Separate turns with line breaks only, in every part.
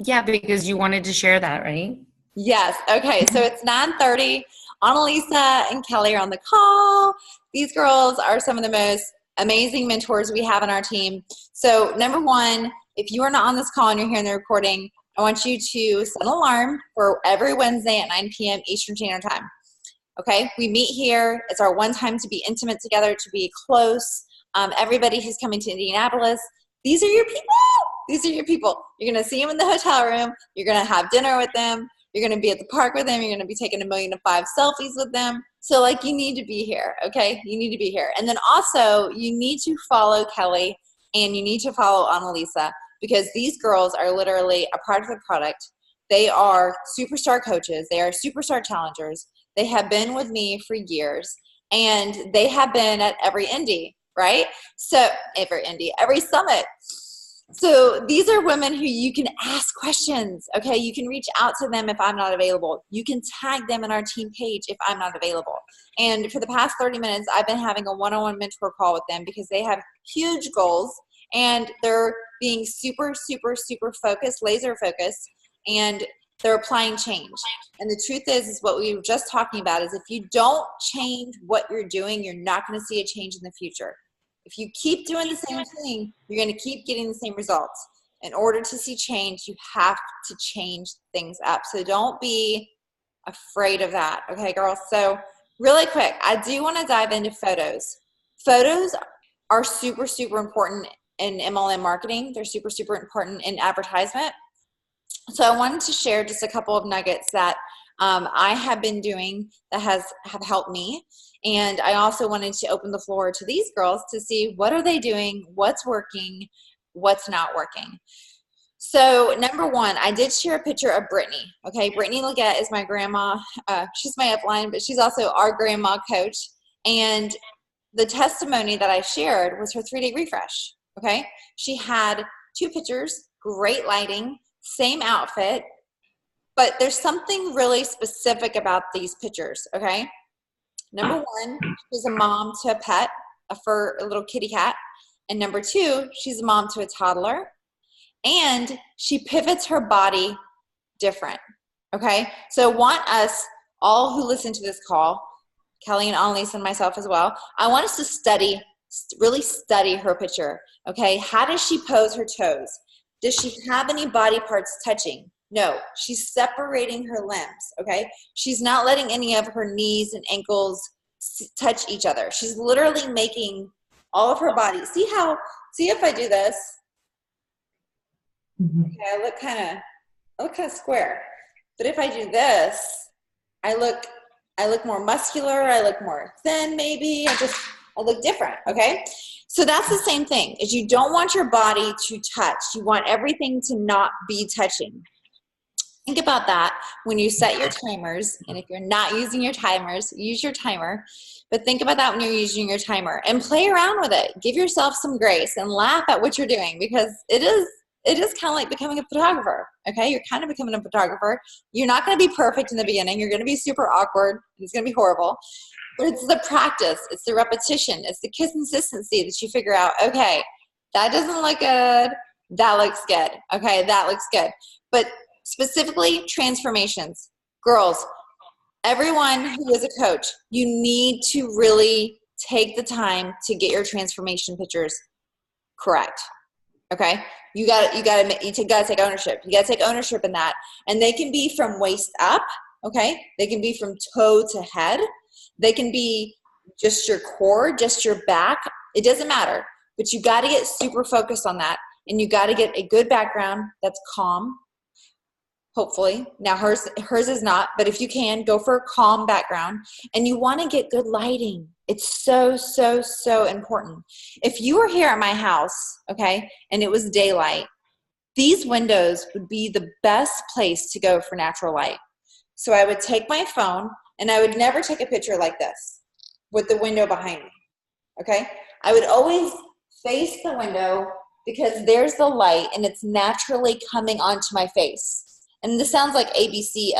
Yeah, because you wanted to share that, right?
Yes. Okay. So it's 9:30. Annalisa and Kelly are on the call. These girls are some of the most amazing mentors we have on our team. So number one, if you are not on this call and you're hearing the recording, I want you to set an alarm for every Wednesday at 9 p.m. Eastern Standard Time. Okay. We meet here. It's our one time to be intimate together, to be close. Everybody who's coming to Indianapolis, these are your people. These are your people. You're going to see them in the hotel room. You're going to have dinner with them. You're going to be at the park with them. You're going to be taking 1,000,005 selfies with them. So like you need to be here, okay? You need to be here. And then also you need to follow Kelly and you need to follow Annalisa because these girls are literally a part of the product. They are superstar coaches. They are superstar challengers. They have been with me for years and they have been at every Indy, right? So every summit. So these are women who you can ask questions, okay? You can reach out to them if I'm not available. You can tag them in our team page if I'm not available. And for the past 30 minutes, I've been having a one-on-one mentor call with them because they have huge goals and they're being super, super, super focused, laser focused, and they're applying change. And the truth is what we were just talking about is if you don't change what you're doing, you're not going to see a change in the future. If you keep doing the same thing, you're going to keep getting the same results. In order to see change, you have to change things up. So don't be afraid of that. Okay, girls? So really quick, I do want to dive into photos. Photos are super, super important in MLM marketing. They're super, super important in advertisement. So I wanted to share just a couple of nuggets that I have been doing that have helped me. And I also wanted to open the floor to these girls to see what are they doing, what's working, what's not working. So number one, I did share a picture of Brittany. Okay, Brittany Leggett is my grandma. She's my upline, but she's also our grandma coach. And the testimony that I shared was her 3-day refresh. Okay, she had 2 pictures, great lighting, same outfit, but there's something really specific about these pictures. Okay. Number one, she's a mom to a pet, a little kitty cat. And number 2, she's a mom to a toddler. And she pivots her body different. Okay. So I want us all who listen to this call, Kelly and Annalise and myself as well, I want us to really study her picture. Okay. How does she pose her toes? Does she have any body parts touching? No, she's separating her limbs, okay? She's not letting any of her knees and ankles touch each other. She's literally making all of her body. See if I do this. Okay, I look kind of square. But if I do this, I look more muscular, I look more thin maybe. I look different, okay? So that's the same thing, is you don't want your body to touch. You want everything to not be touching. Think about that when you set your timers, and if you're not using your timers, use your timer. But think about that when you're using your timer and play around with it. Give yourself some grace and laugh at what you're doing because it is kind of like becoming a photographer, okay? You're kind of becoming a photographer. You're not going to be perfect in the beginning. You're going to be super awkward. It's going to be horrible. But it's the practice. It's the repetition. It's the consistency that you figure out, okay, that doesn't look good. That looks good. Okay, that looks good. But specifically, transformations. Girls, everyone who is a coach, you need to really take the time to get your transformation pictures correct. Okay, you got to take ownership. You got to take ownership in that, and they can be from waist up. Okay, they can be from toe to head. They can be just your core, just your back. It doesn't matter, but you got to get super focused on that, and you got to get a good background that's calm. Hopefully, now hers is not, but if you can, go for a calm background, and you want to get good lighting. It's so, so, so important. If you were here at my house, okay, and it was daylight, these windows would be the best place to go for natural light. So I would take my phone, and I would never take a picture like this with the window behind me, okay? I would always face the window because there's the light, and it's naturally coming onto my face. And this sounds like ABC,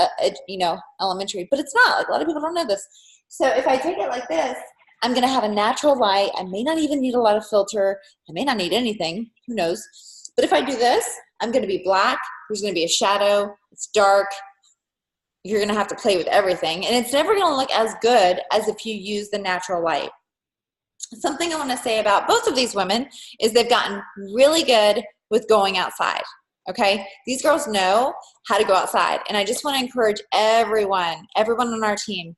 elementary, but it's not. Like a lot of people don't know this. So if I take it like this, I'm going to have a natural light. I may not even need a lot of filter. I may not need anything. Who knows? But if I do this, I'm going to be black. There's going to be a shadow. It's dark. You're going to have to play with everything. And it's never going to look as good as if you use the natural light. Something I want to say about both of these women is they've gotten really good with going outside. Okay? These girls know how to go outside. And I just want to encourage everyone on our team,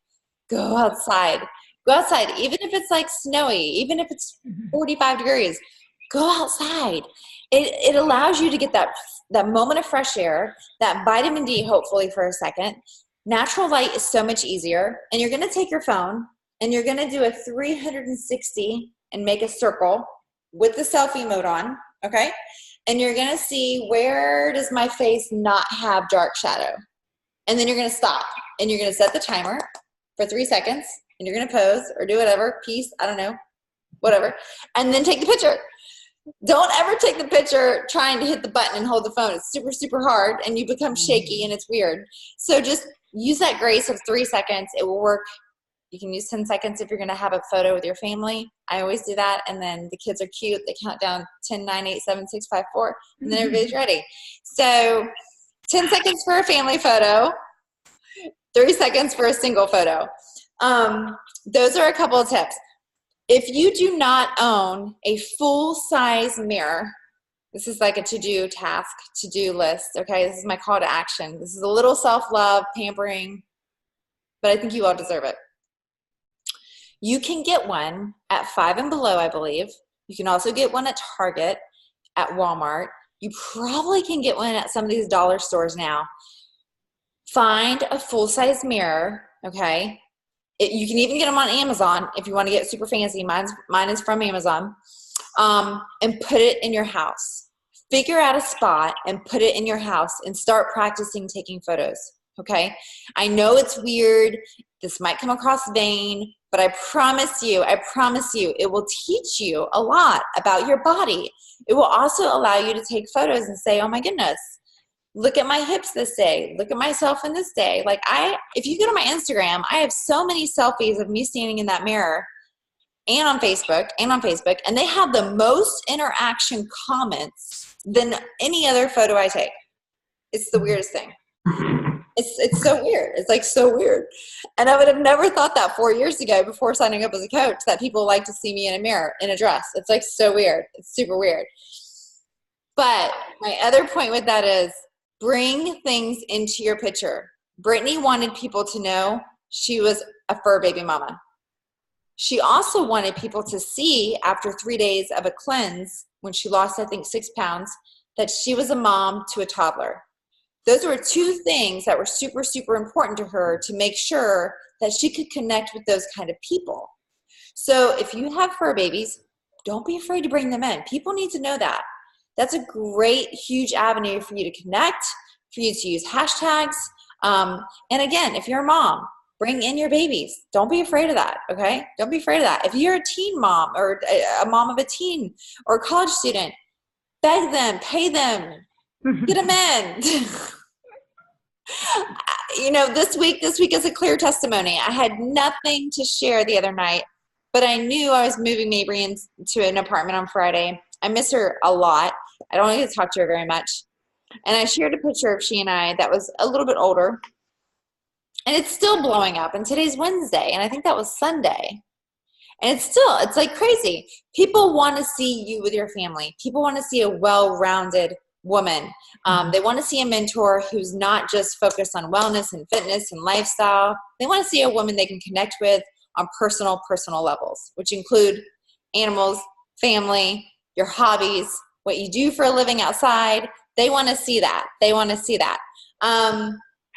go outside. Go outside, even if it's like snowy, even if it's 45 degrees, go outside. It allows you to get that moment of fresh air, that vitamin D, hopefully for a second. Natural light is so much easier. And you're going to take your phone and you're going to do a 360 and make a circle with the selfie mode on, okay? And you're going to see, where does my face not have dark shadow? And then you're going to stop and you're going to set the timer for 3 seconds. And you're going to pose or do whatever, peace, I don't know, whatever, and then take the picture. Don't ever take the picture trying to hit the button and hold the phone. It's super, super hard, and you become shaky, and it's weird. So just use that grace of 3 seconds. It will work. You can use 10 seconds if you're going to have a photo with your family. I always do that, and then the kids are cute. They count down 10, 9, 8, 7, 6, 5, 4, and then everybody's ready. So 10 seconds for a family photo, 3 seconds for a single photo. Those are a couple of tips. If you do not own a full-size mirror, this is like a to-do task, to-do list, okay? This is my call to action. This is a little self-love, pampering, but I think you all deserve it. You can get one at Five and Below, I believe. You can also get one at Target, at Walmart. You probably can get one at some of these dollar stores now. Find a full-size mirror, okay? You can even get them on Amazon if you want to get super fancy. Mine is from Amazon. And put it in your house. Figure out a spot and put it in your house and start practicing taking photos, okay? I know it's weird. This might come across vain, but I promise you, it will teach you a lot about your body. It will also allow you to take photos and say, oh my goodness, look at my hips this day. Look at myself in this day. Like if you go to my Instagram, I have so many selfies of me standing in that mirror and on Facebook, and they have the most interaction comments than any other photo I take. It's the weirdest thing. It's so weird. It's like so weird. And I would have never thought that 4 years ago before signing up as a coach, that people like to see me in a mirror, in a dress. It's like so weird. It's super weird. But my other point with that is, bring things into your picture. Brittany wanted people to know she was a fur baby mama. She also wanted people to see, after 3 days of a cleanse, when she lost, I think, 6 pounds, that she was a mom to a toddler. Those were 2 things that were super, super important to her, to make sure that she could connect with those kind of people. So if you have fur babies, don't be afraid to bring them in. People need to know that. That's a great, huge avenue for you to connect, for you to use hashtags. And again, if you're a mom, bring in your babies. Don't be afraid of that, okay? Don't be afraid of that. If you're a teen mom, or a mom of a teen or a college student, beg them, pay them, get them in. You know, this week is a clear testimony. I had nothing to share the other night, but I knew I was moving Mabry into an apartment on Friday. I miss her a lot. I don't get to talk to her very much. And I shared a picture of she and I that was a little bit older. And it's still blowing up. And today's Wednesday. And I think that was Sunday. And it's like crazy. People want to see you with your family. People want to see a well-rounded woman. They want to see a mentor who's not just focused on wellness and fitness and lifestyle. They want to see a woman they can connect with on personal levels, which include animals, family, your hobbies, what you do for a living outside. They want to see that.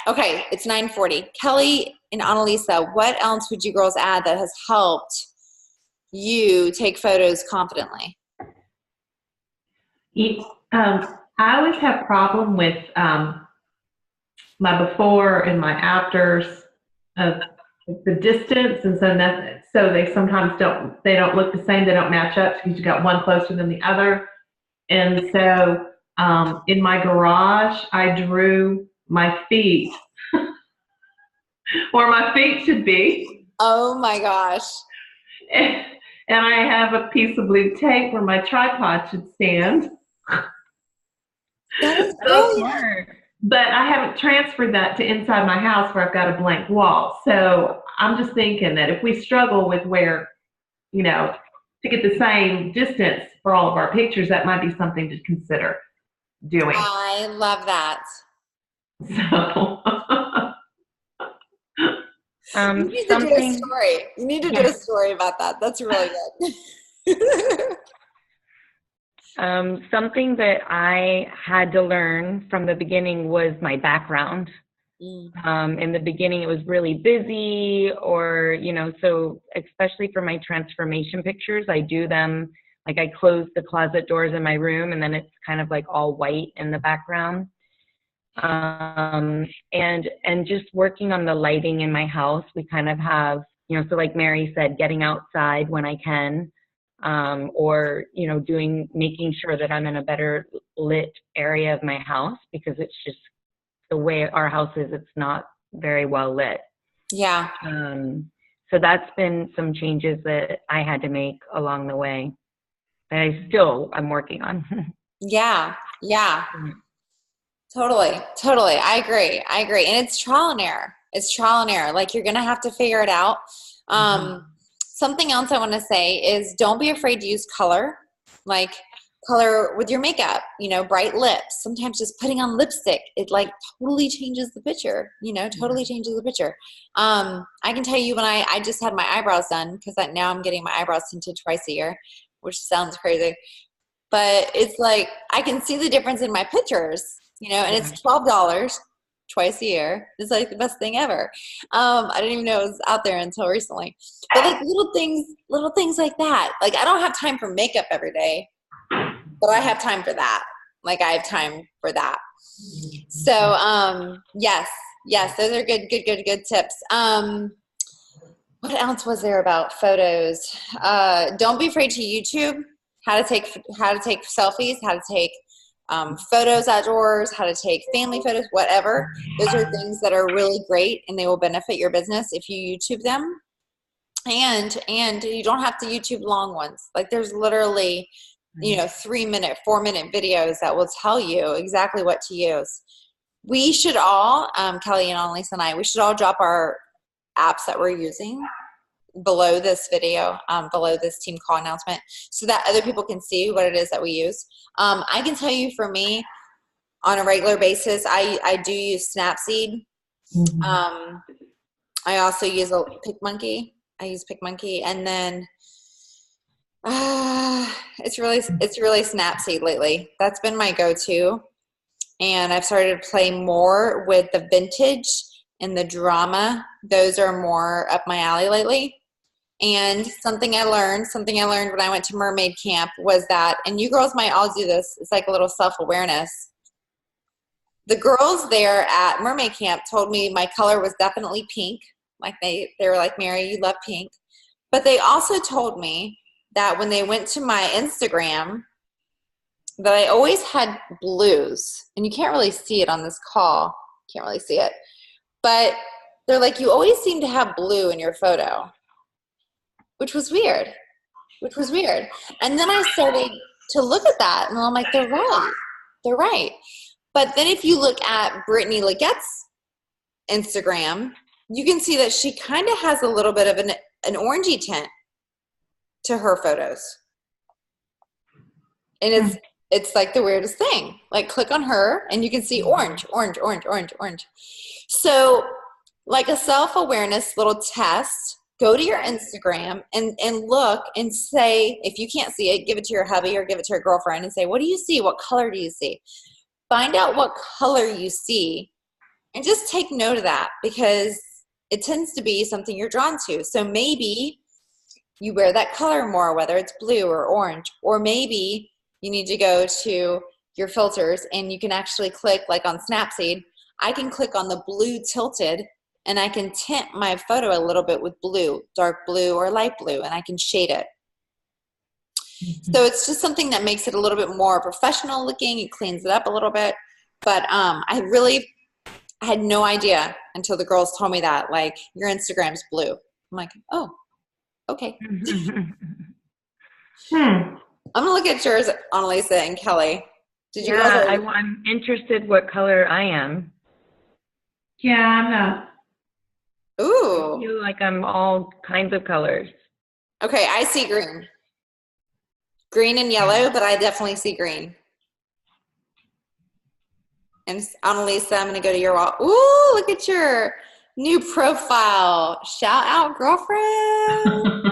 Okay, it's 9:40. Kelly and Annalisa, what else would you girls add that has helped you take photos confidently?
I always have problem with my before and my afters of the distance, and so they sometimes don't look the same. They don't match up because you got one closer than the other. And so in my garage, I drew my feet where my feet should be.
Oh my gosh.
And I have a piece of blue tape where my tripod should stand.
That is
So,
brilliant.
but I haven't transferred that to inside my house where I've got a blank wall. So I'm just thinking that if we struggle with where, to get the same distance for all of our pictures, that might be something to consider doing.
I love that.
So,
You need to do a
Something,
story. You need to do
yeah.
a story about that. That's really good.
Something that I had to learn from the beginning was my background. In the beginning, it was really busy, or, so especially for my transformation pictures, I do them like I close the closet doors in my room, and then it's kind of like all white in the background. And just working on the lighting in my house, we kind of have, so like Mary said, getting outside when I can, or, making sure that I'm in a better lit area of my house, because it's just the way our house is, it's not very well lit.
Yeah.
So that's been some changes that I had to make along the way that I'm working on.
Yeah. Yeah. Totally. I agree. And it's trial and error. Like, you're going to have to figure it out. Something else I want to say is, don't be afraid to use color, like color with your makeup, bright lips. Sometimes just putting on lipstick, it like totally changes the picture, totally changes the picture. I can tell you, when I just had my eyebrows done, because now I'm getting my eyebrows tinted twice a year, which sounds crazy. But it's like, I can see the difference in my pictures, and it's $12 twice a year. It's like the best thing ever. I didn't even know it was out there until recently. But like little things like that. Like, I don't have time for makeup every day, but I have time for that. Like, I have time for that. So, yes, those are good tips. What else was there about photos? Don't be afraid to YouTube how to take selfies, how to take photos outdoors, how to take family photos, whatever. Those are things that are really great, and they will benefit your business if you YouTube them. And you don't have to YouTube long ones. Like, there's literally, 3-minute, 4-minute videos that will tell you exactly what to use. We should all, Kelly and Annalisa and I, we should all drop our apps that we're using below this video, below this team call announcement, so that other people can see what it is that we use. I can tell you, for me, on a regular basis, I do use Snapseed. I also use PicMonkey. And then it's really Snapseed lately. That's been my go-to, and I've started to play more with the vintage and the drama. Those are more up my alley lately. And something I learned when I went to mermaid camp was that, and you girls might all do this, it's like a little self-awareness. The girls there at mermaid camp told me my color was definitely pink. Like, they were like, Mary, you love pink. But they also told me that when they went to my Instagram, that I always had blues. And you can't really see it on this call. Can't really see it. But they're like, you always seem to have blue in your photo, which was weird. And then I started to look at that, and I'm like, they're right. But then if you look at Brittany Leggett's Instagram, you can see that she kind of has a little bit of an orangey tint to her photos. And it's like the weirdest thing. Like, click on her and you can see orange. So, like a self-awareness little test, go to your Instagram and look and say, if you can't see it, give it to your hubby or give it to your girlfriend and say, what do you see? What color do you see? Find out what color you see and just take note of that, because it tends to be something you're drawn to. So maybe you wear that color more, whether it's blue or orange, or maybe you need to go to your filters and you can actually click, like on Snapseed, I can click on the blue tilted and I can tint my photo a little bit with blue, dark blue or light blue, and I can shade it. So it's just something that makes it a little bit more professional looking. It cleans it up a little bit. But I had no idea until the girls told me that, like, your Instagram's blue. I'm like, oh, okay. I'm going to look at yours, Annalisa and Kelly. Did you girls
Yeah,
already?
I'm interested what color I am.
Yeah, I'm not.
I
Ooh.
feel like I'm all kinds of colors.
Okay, I see green. Green and yellow, but I definitely see green. And Annalisa, I'm going to go to your wall. Ooh, look at your new profile. Shout out, girlfriend.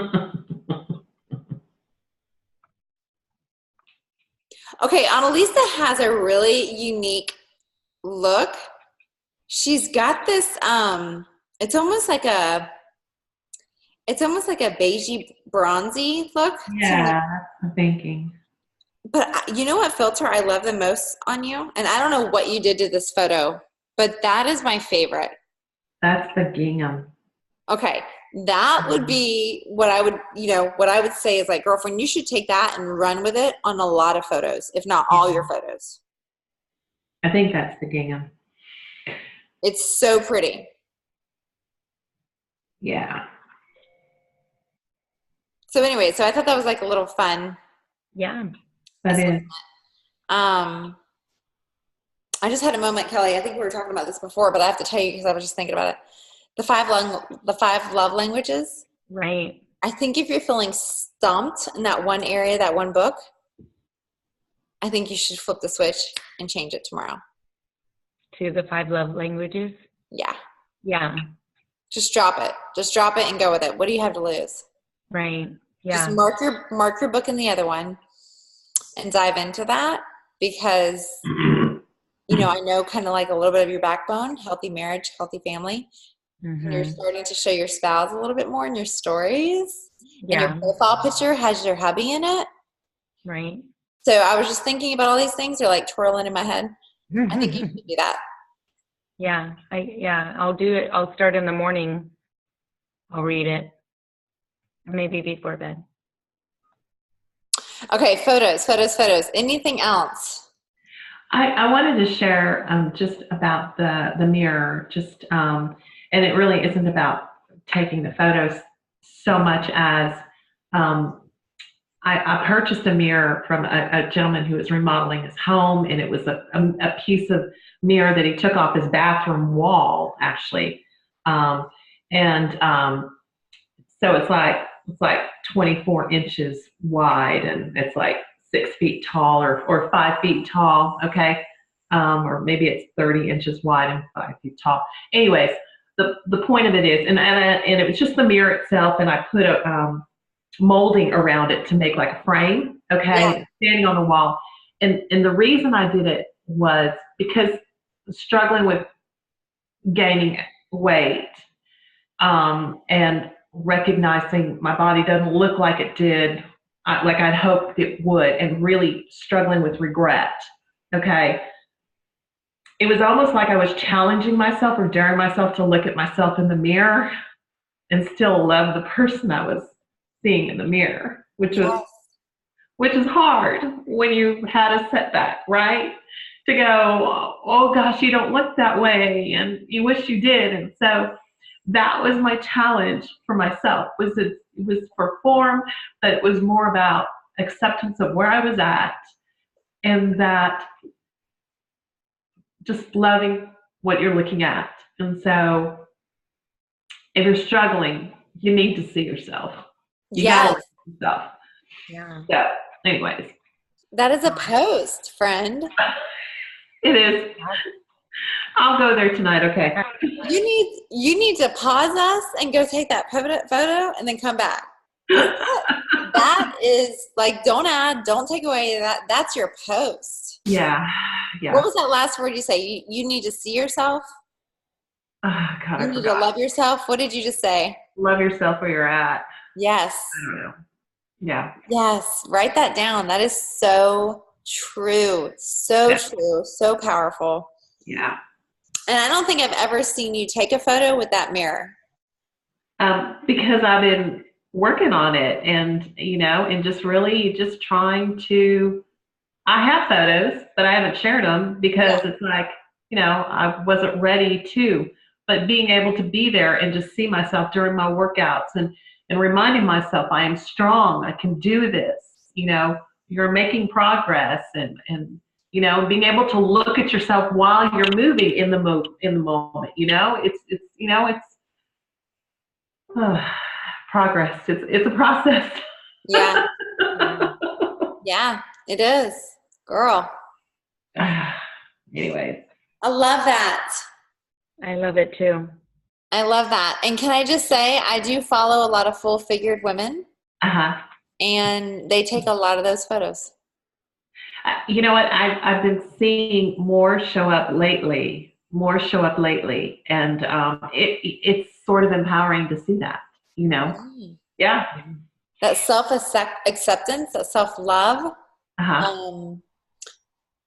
Okay, Annalisa has a really unique look. She's got this, it's almost like a beigey bronzy look to me.
Yeah, I'm thinking.
But you know what filter I love the most on you? And I don't know what you did to this photo, but that is my favorite.
That's the gingham.
Okay, that would be what I would, what I would say is like, girlfriend, you should take that and run with it on a lot of photos, if not all your photos.
I think that's the gingham.
It's so pretty.
Yeah.
So anyway, so I thought that was like a little fun.
Yeah.
That is.
I just had a moment, Kelly. I think we were talking about this before, but I have to tell you because I was just thinking about it. The five love languages.
Right.
I think if you're feeling stumped in that one area, that one book, I think you should flip the switch and change it tomorrow.
To the 5 love languages.
Yeah.
Yeah.
Just drop it. Just drop it and go with it. What do you have to lose?
Right. Yeah.
Just mark your book in the other one and dive into that because I know kind of like a little bit of your backbone, healthy marriage, healthy family.
Mm-hmm.
You're starting to show your spouse a little bit more in your stories.
Yeah.
And your profile picture has your hubby in it.
Right.
So I was just thinking about all these things. They're like twirling in my head. I think you should do that.
Yeah. I'll do it. I'll start in the morning. I'll read it. Maybe before bed.
Okay, photos. Anything else?
I wanted to share just about the mirror, and it really isn't about taking the photos so much as I purchased a mirror from a gentleman who was remodeling his home, and it was a piece of mirror that he took off his bathroom wall, actually, so it's like 24 inches wide, and it's like 6 feet tall or 5 feet tall, okay? Or maybe it's 30 inches wide and 5 feet tall. Anyways, the point of it is, and it was just the mirror itself, and I put a molding around it to make like a frame, okay, standing on the wall. And the reason I did it was because struggling with gaining weight, and recognizing my body doesn't look like it did, like I'd hoped it would, and really struggling with regret, okay? It was almost like I was challenging myself or daring myself to look at myself in the mirror and still love the person I was seeing in the mirror, which is hard when you've had a setback, right? To go, oh gosh, you don't look that way, and you wish you did. And so that was my challenge for myself. It was for form, but it was more about acceptance of where I was at, and that just loving what you're looking at. And so if you're struggling, you need to see yourself. You gotta see yourself.
Yeah.
So anyways.
That is a post, friend.
It is. I'll go there tonight, okay?
You need to pause us and go take that photo and then come back. That is like, don't add, don't take away. That's your post.
Yeah.
What was that last word you say? You need to see yourself?
Oh, God,
you need to love yourself. What did you just say?
Love yourself where you're at.
Yes.
I don't know. Yeah.
Yes. Write that down. That is so true. So true. So powerful.
Yeah.
And I don't think I've ever seen you take a photo with that mirror.
Because I've been working on it, and and just really just trying to. I have photos, but I haven't shared them because it's like I wasn't ready to. But being able to be there and just see myself during my workouts and reminding myself I am strong, I can do this. You're making progress, and being able to look at yourself while you're moving in the moment, progress. It's a process.
Yeah. Yeah, it is. Girl.
Anyways.
I love that.
I love it too.
I love that. And can I just say, I do follow a lot of full-figured women, and they take a lot of those photos.
You know what? I've been seeing more show up lately, and it's sort of empowering to see that. Yeah.
That self-acceptance, that self-love. And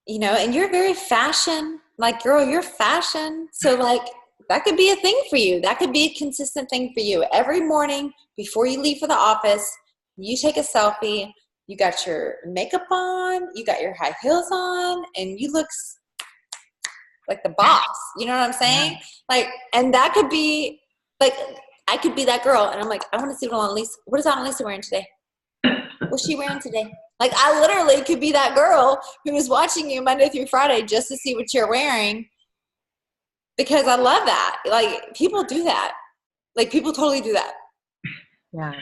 you're very fashion. Like, girl, you're fashion. So, like, that could be a thing for you. That could be a consistent thing for you. Every morning before you leave for the office, you take a selfie. You got your makeup on. You got your high heels on. And you look like the boss. You know what I'm saying? Yeah. Like, and that could be, like, I could be that girl. And I'm like, I want to see what is Annalisa wearing today? What's she wearing today? Like, I literally could be that girl who is watching you Monday through Friday just to see what you're wearing, because I love that. Like, people do that. Like, people totally do that.
Yeah.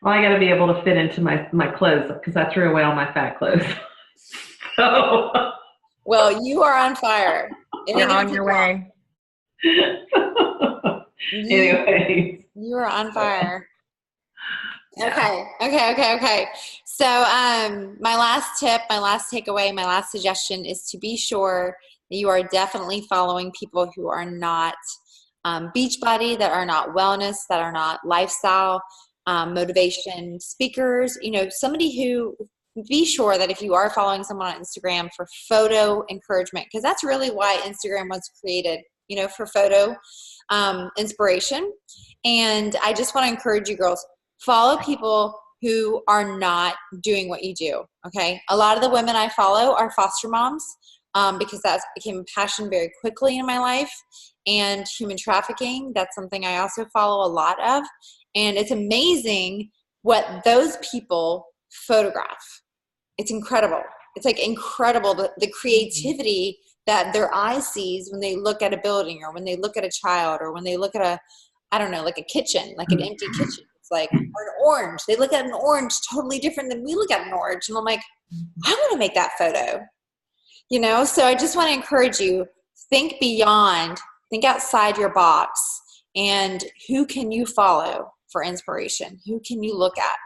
Well, I got to be able to fit into my clothes, because I threw away all my fat clothes. So.
Well, you are on fire.
You're on your way.
Anyways.
You are on fire. Okay. So my last tip, my last takeaway, my last suggestion is to be sure that you are definitely following people who are not Beachbody, that are not wellness, that are not lifestyle motivation speakers. Somebody who, be sure that if you are following someone on Instagram for photo encouragement, because that's really why Instagram was created, for photo inspiration. And I just want to encourage you girls, follow people who are not doing what you do, okay? A lot of the women I follow are foster moms, because that became a passion very quickly in my life. And human trafficking, that's something I also follow a lot of. And it's amazing what those people photograph. It's incredible. It's like incredible, the creativity that their eye sees when they look at a building, or when they look at a child, or when they look at like a kitchen, like an empty kitchen. It's like, or an orange. They look at an orange totally different than we look at an orange. And I'm like, I want to make that photo. So I just want to encourage you, think beyond, think outside your box, and who can you follow for inspiration? Who can you look at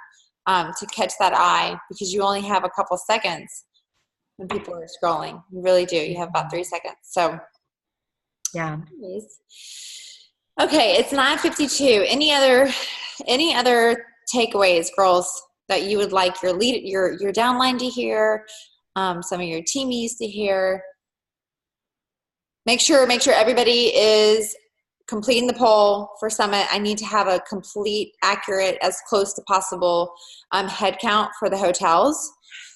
to catch that eye? Because you only have a couple seconds when people are scrolling. You really do. You have about 3 seconds. So,
yeah.
Anyways. Okay, it's 9:52. Any other takeaways, girls, that you would like your downline to hear, some of your teamies to hear? Make sure everybody is completing the poll for Summit. I need to have a complete, accurate, as close to possible head count for the hotels.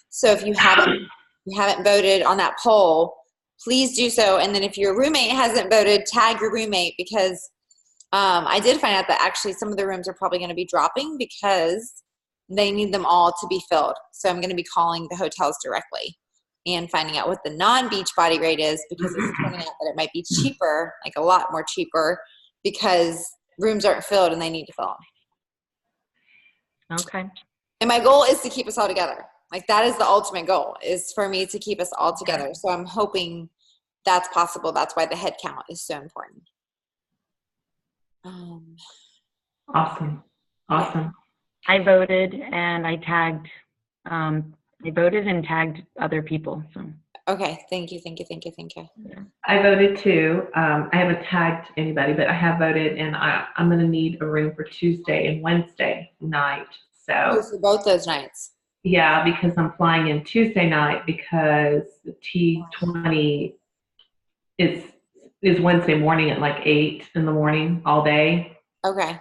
So if you haven't voted on that poll, please do so. And then if your roommate hasn't voted, tag your roommate, because I did find out that actually some of the rooms are probably going to be dropping because they need them all to be filled. So I'm going to be calling the hotels directly and finding out what the non-Beachbody rate is, because it's turning out that it might be cheaper, like a lot more cheaper, because rooms aren't filled and they need to fill them.
Okay.
And my goal is to keep us all together. Like, that is the ultimate goal, is for me to keep us all together. So I'm hoping that's possible. That's why the head count is so important.
Awesome.
I voted and I tagged. I voted and tagged other people. So.
Okay. Thank you.
Yeah.
I voted too. I haven't tagged anybody, but I have voted, and I'm going to need a room for Tuesday and Wednesday night. So
for both those nights.
Yeah, because I'm flying in Tuesday night, because the T20 is Wednesday morning at like 8 in the morning all day.
Okay.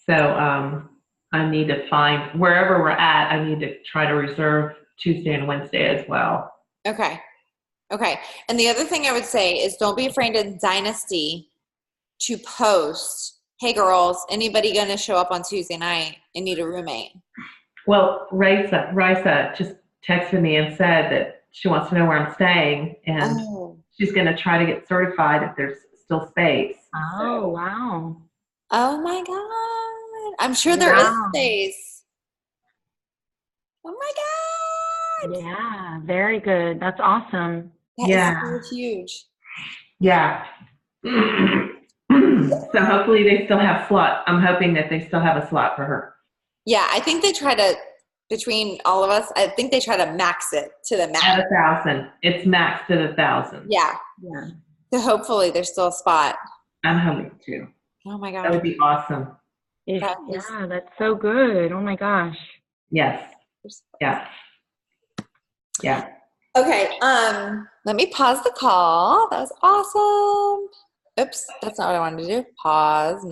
So I need to find, wherever we're at, I need to try to reserve Tuesday and Wednesday as well.
Okay. And the other thing I would say is, don't be afraid in Dynasty to post, hey girls, anybody going to show up on Tuesday night and need a roommate?
Well, Raisa just texted me and said that she wants to know where I'm staying, and
Oh.
she's going to try to get certified if there's still space.
Oh, wow.
Oh my God. I'm sure there is
Wow.
space. Oh my God.
Yeah, very good. That's awesome.
That
Yeah.
is so huge.
Yeah. So hopefully they still have slot. I'm hoping that they still have a slot for her.
Yeah, I think they try to, between all of us, I think they try to max it to the max.
At 1,000. It's maxed at 1,000.
Yeah.
Yeah.
So hopefully there's still a spot.
I'm hoping too.
Oh my
That
God.
would be awesome.
That is-
Yeah, that's so good. Oh my gosh.
Yes. Yeah. Yeah.
Okay, let me pause the call. That was awesome. Oops, that's not what I wanted to do. Pause.